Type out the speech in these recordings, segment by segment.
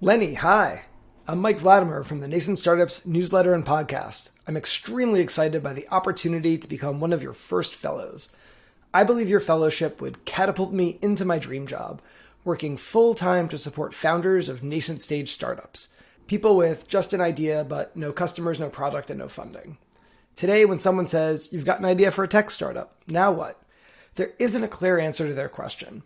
Lenny, hi. I'm Mike Vladimir from the Nascent Startups newsletter and podcast. I'm extremely excited by the opportunity to become one of your first fellows. I believe your fellowship would catapult me into my dream job, working full-time to support founders of nascent stage startups, people with just an idea but no customers, no product, and no funding. Today, when someone says, "You've got an idea for a tech startup, now what?" there isn't a clear answer to their question.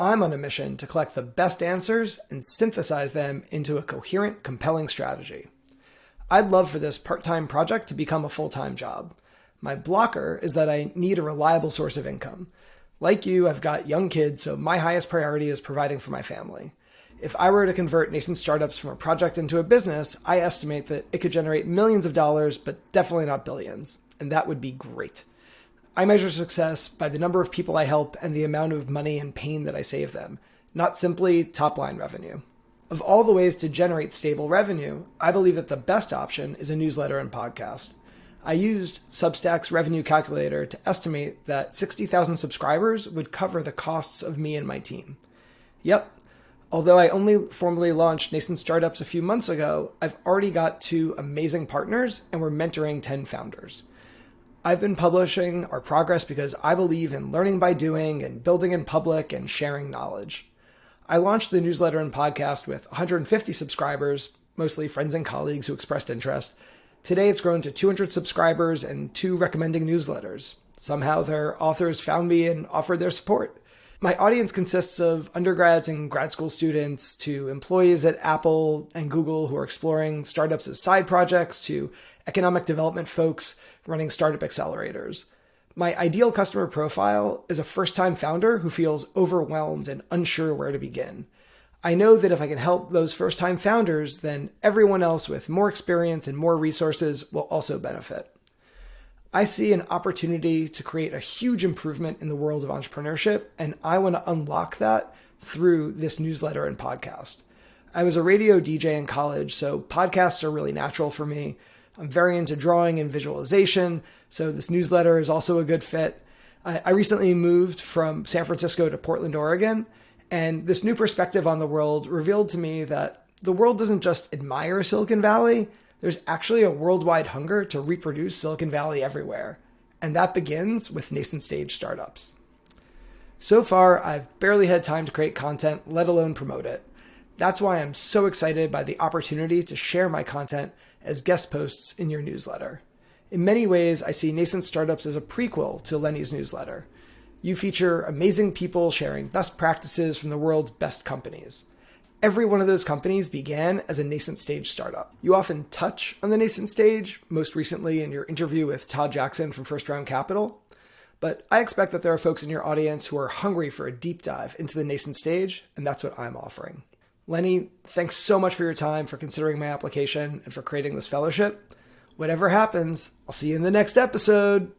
I'm on a mission to collect the best answers and synthesize them into a coherent, compelling strategy. I'd love for this part-time project to become a full-time job. My blocker is that I need a reliable source of income. Like you, I've got young kids, so my highest priority is providing for my family. If I were to convert nascent startups from a project into a business, I estimate that it could generate millions of dollars, but definitely not billions, and that would be great. I measure success by the number of people I help and the amount of money and pain that I save them, not simply top-line revenue. Of all the ways to generate stable revenue, I believe that the best option is a newsletter and podcast. I used Substack's revenue calculator to estimate that 60,000 subscribers would cover the costs of me and my team. Yep, although I only formally launched Nascent Startups a few months ago, I've already got 2 amazing partners and we're mentoring 10 founders. I've been publishing our progress because I believe in learning by doing and building in public and sharing knowledge. I launched the newsletter and podcast with 150 subscribers, mostly friends and colleagues who expressed interest. Today it's grown to 200 subscribers and 2 recommending newsletters. Somehow their authors found me and offered their support. My audience consists of undergrads and grad school students to employees at Apple and Google who are exploring startups as side projects to economic development folks running startup accelerators. My ideal customer profile is a first-time founder who feels overwhelmed and unsure where to begin. I know that if I can help those first-time founders, then everyone else with more experience and more resources will also benefit. I see an opportunity to create a huge improvement in the world of entrepreneurship, and I want to unlock that through this newsletter and podcast. I was a radio DJ in college, so podcasts are really natural for me. I'm very into drawing and visualization, so this newsletter is also a good fit. I recently moved from San Francisco to Portland, Oregon, and this new perspective on the world revealed to me that the world doesn't just admire Silicon Valley, there's actually a worldwide hunger to reproduce Silicon Valley everywhere, and that begins with nascent stage startups. So far, I've barely had time to create content, let alone promote it. That's why I'm so excited by the opportunity to share my content as guest posts in your newsletter. In many ways, I see Nascent Startups as a prequel to Lenny's newsletter. You feature amazing people sharing best practices from the world's best companies. Every one of those companies began as a nascent stage startup. You often touch on the nascent stage, most recently in your interview with Todd Jackson from First Round Capital. But I expect that there are folks in your audience who are hungry for a deep dive into the nascent stage, and that's what I'm offering. Lenny, thanks so much for your time, for considering my application, and for creating this fellowship. Whatever happens, I'll see you in the next episode.